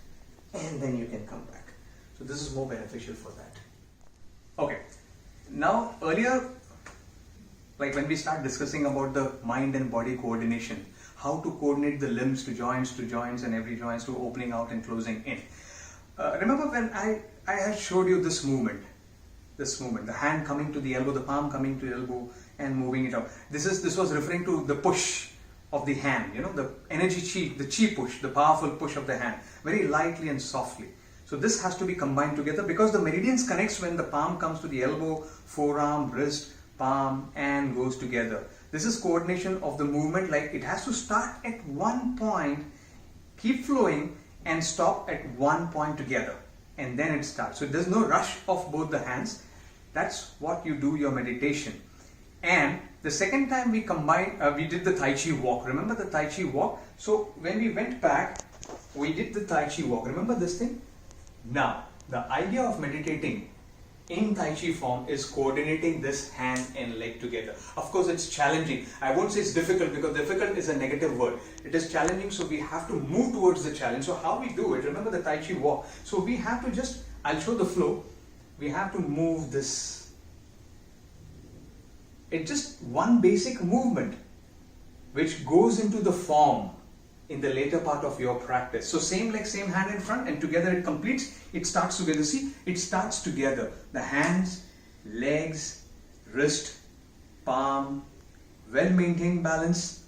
and then you can come back. So this is more beneficial for that. Okay. Now earlier, like when we start discussing about the mind and body coordination, how to coordinate the limbs to joints and every joints to opening out and closing in. remember when I had showed you this movement, the hand coming to the elbow, the palm coming to the elbow and moving it up. This was referring to the push of the hand, the energy chi, the chi push, the powerful push of the hand, very lightly and softly. So this has to be combined together because the meridians connects when the palm comes to the elbow, forearm, wrist, palm and goes together. This is coordination of the movement, like it has to start at one point, keep flowing and stop at one point together and then it starts. So there's no rush of both the hands. That's what you do your meditation. And the second time we combined, we did the Tai Chi walk. Remember the Tai Chi walk? So when we went back, we did the Tai Chi walk. Remember this thing? Now, the idea of meditating in Tai Chi form is coordinating this hand and leg together. Of course, it's challenging. I won't say it's difficult because difficult is a negative word. It is challenging, so we have to move towards the challenge. So how we do it, remember the Tai Chi walk. So we have to just, I'll show the flow. We have to move this. It's just one basic movement which goes into the form in the later part of your practice. So same leg, same hand in front and together it completes, it starts together. See, it starts together. The hands, legs, wrist, palm, well-maintained balance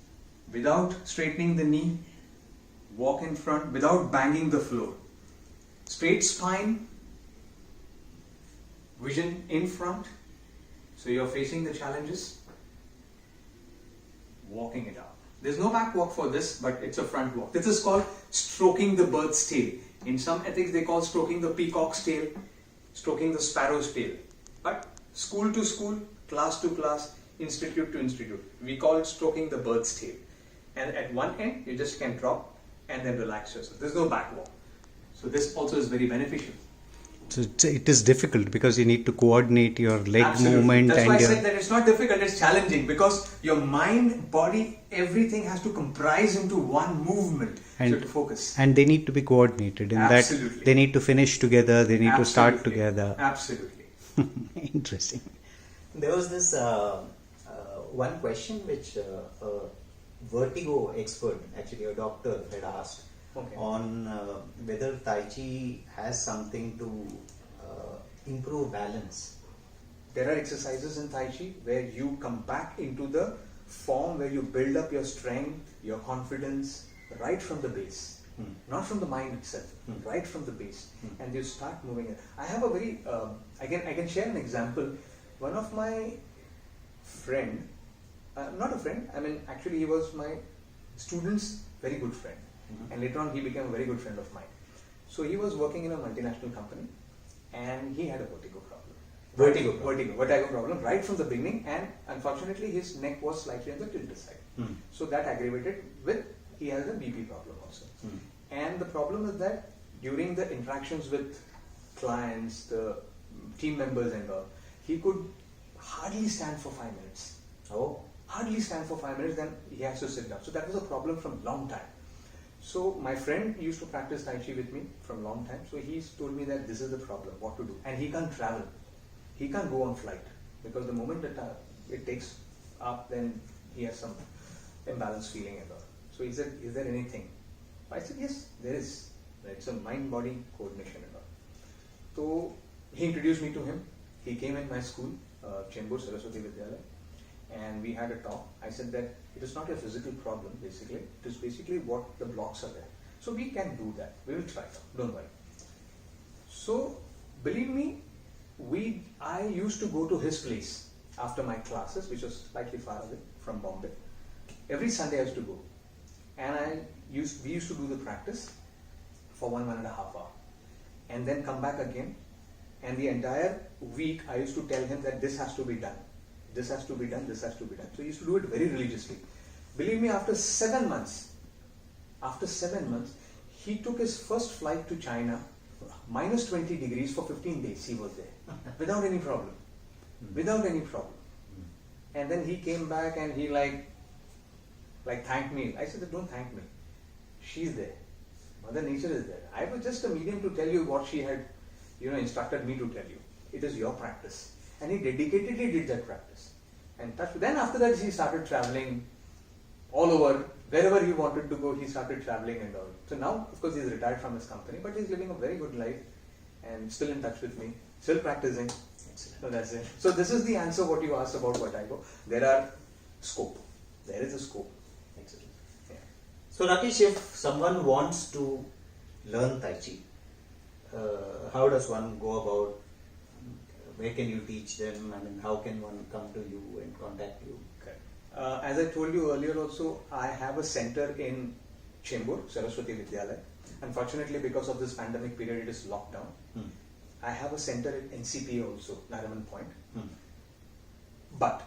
without straightening the knee, walk in front without banging the floor. Straight spine, vision in front, so you're facing the challenges, walking it out. There's no back walk for this, but it's a front walk. This is called stroking the bird's tail. In some ethics, they call stroking the peacock's tail, stroking the sparrow's tail. But school to school, class to class, institute to institute, we call it stroking the bird's tail. And at one end, you just can drop and then relax yourself. There's no back walk. So this also is very beneficial. So it is difficult because you need to coordinate your leg Absolutely. movement. That's and why I your... said that it's not difficult, it's challenging because your mind, body, everything has to comprise into one movement. And, so to focus. And they need to be coordinated in Absolutely. that they need to finish together, they need to start Absolutely. together. Absolutely. Interesting. There was this one question which a vertigo expert, actually a doctor, had asked on whether Tai Chi has something to improve balance. There are exercises in Tai Chi where you come back into the form where you build up your strength, your confidence right from the base. Not from the mind itself, right from the base. And you start moving it. I have a very, I can share an example. One of my friend, not a friend, I mean actually he was my student's very good friend. And later on he became a very good friend of mine. So he was working in a multinational company and he had a vertigo problem. Vertigo problem right from the beginning, and unfortunately his neck was slightly on the tilted side. So that aggravated with, he has a BP problem also. And the problem is that during the interactions with clients, the team members and all, he could hardly stand for 5 minutes. Hardly stand for 5 minutes, then he has to sit down. So that was a problem from long time. So my friend used to practice Tai Chi with me from long time. So he's told me that this is the problem, what to do. And he can't travel. He can't go on flight because the moment that it takes up, then he has some imbalance feeling and all. So he said, is there anything? I said, yes, there is. It's a mind-body coordination and all. So he introduced me to him. He came in my school, Chembur Saraswati Vidyalaya, and we had a talk. I said that it is not a physical problem basically, it is basically what the blocks are there. So we can do that, we will try it, don't worry. So believe me, I used to go to his place after my classes, which was slightly far away from Bombay. Every Sunday I used to go, and we used to do the practice for 1.5 hours, and then come back again, and the entire week I used to tell him that this has to be done. This has to be done, this has to be done. So he used to do it very religiously. Believe me, after 7 months, he took his first flight to China, minus 20 degrees for 15 days he was there, without any problem. Without any problem. And then he came back and he like thanked me. I said, don't thank me. She's there. Mother Nature is there. I was just a medium to tell you what she had, instructed me to tell you. It is your practice. And he dedicatedly did that practice. And then after that he started traveling all over wherever he wanted to go, he started traveling and all. So now, of course, he's retired from his company, but he's living a very good life and still in touch with me, still practicing. So that's it. So this is the answer what you asked about Vertigo. There are scope. There is a scope. Excellent. Yeah. So Rakesh, if someone wants to learn Tai Chi, how does one go about? Where can you teach them? I mean, how can one come to you and contact you? Okay. As I told you earlier also, I have a center in Chembur, Saraswati Vidyalaya. Unfortunately, because of this pandemic period, it is locked down. Hmm. I have a center at NCP also, Nariman Point. Hmm. But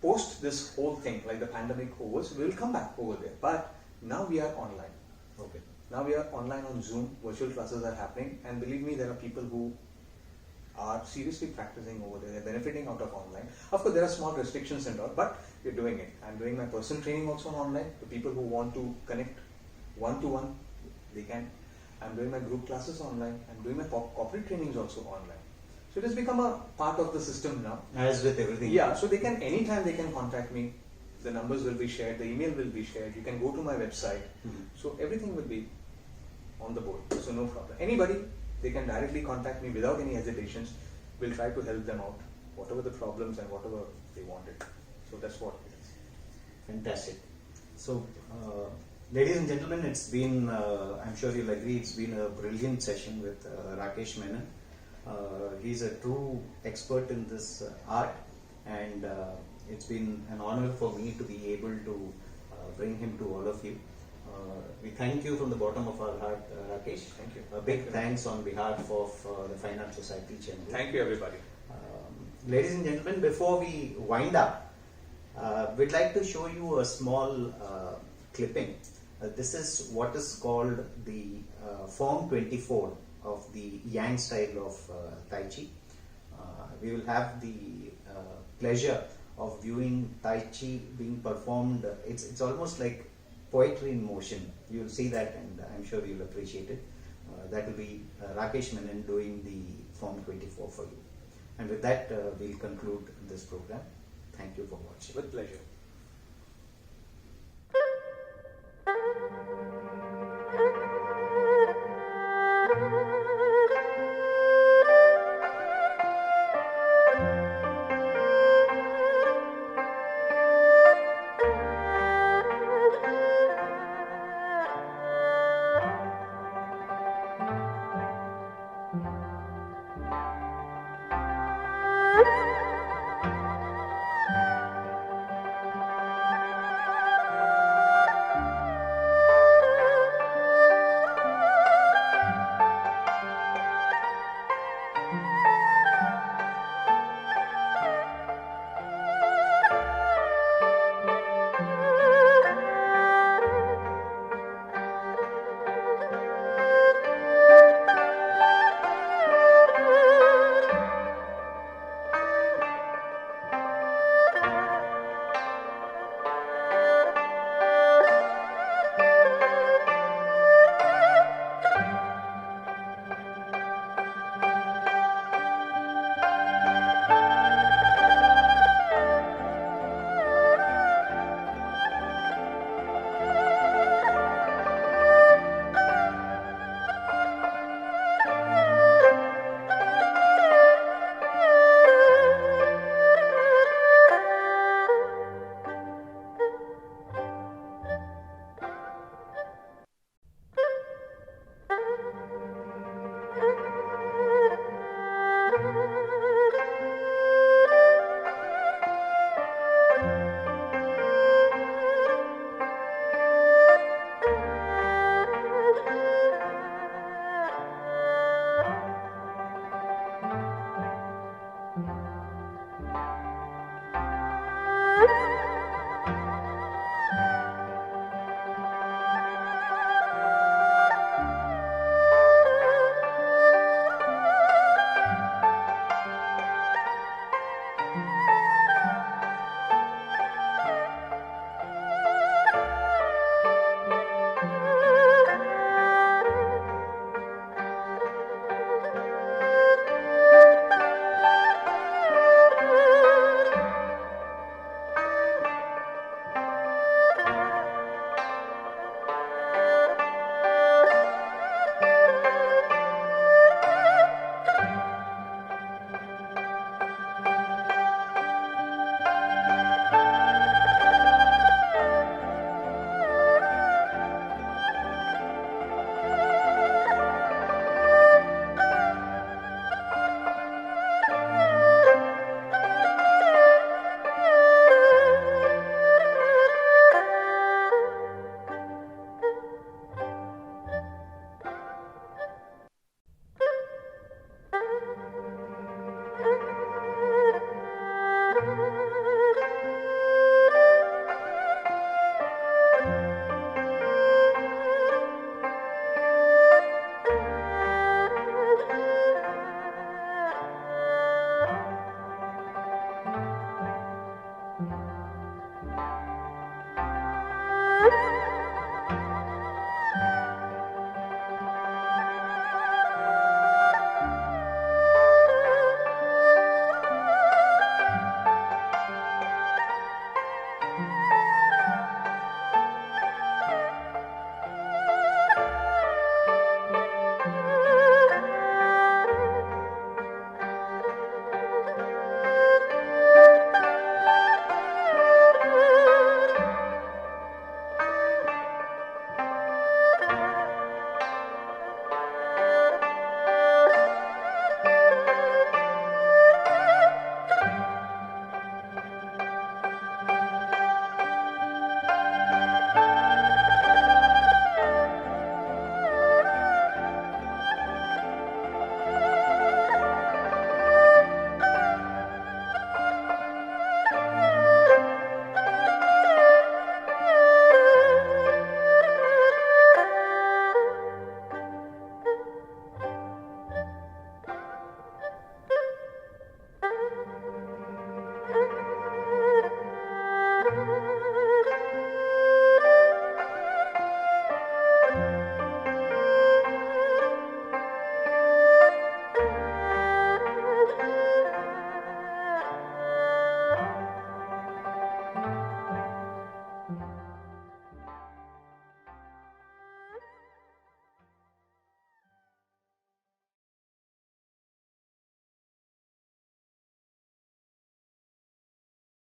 post this whole thing, like the pandemic overs, we will come back over there. But now we are online. Okay. Now we are online on Zoom, virtual classes are happening, and believe me, there are people who are seriously practicing over there, they're benefiting out of online. Of course, there are small restrictions and all, but we're doing it. I'm doing my personal training also on online. The people who want to connect one-to-one, they can. I'm doing my group classes online. I'm doing my corporate trainings also online. So it has become a part of the system now. As with everything. Yeah, so they can, anytime they can contact me. The numbers will be shared, the email will be shared. You can go to my website. Mhm. So everything will be on the board. So no problem. Anybody, they can directly contact me without any hesitations. We'll try to help them out, whatever the problems and whatever they wanted. So that's what it is. Fantastic. So, ladies and gentlemen, it's been, I'm sure you'll agree, it's been a brilliant session with Rakesh Menon. He's a true expert in this art, and it's been an honor for me to be able to bring him to all of you. We thank you from the bottom of our heart, Rakesh. Thank you. A big thanks on behalf of the Fine Art Society Chembur. Thank you, everybody. Ladies and gentlemen, before we wind up, we'd like to show you a small clipping. This is what is called the Form 24 of the Yang style of Tai Chi. We will have the pleasure of viewing Tai Chi being performed. It's almost like poetry in motion. You'll see that, and I'm sure you'll appreciate it. That will be Rakesh Menon doing the Form 24 for you. And with that, we'll conclude this program. Thank you for watching. With pleasure.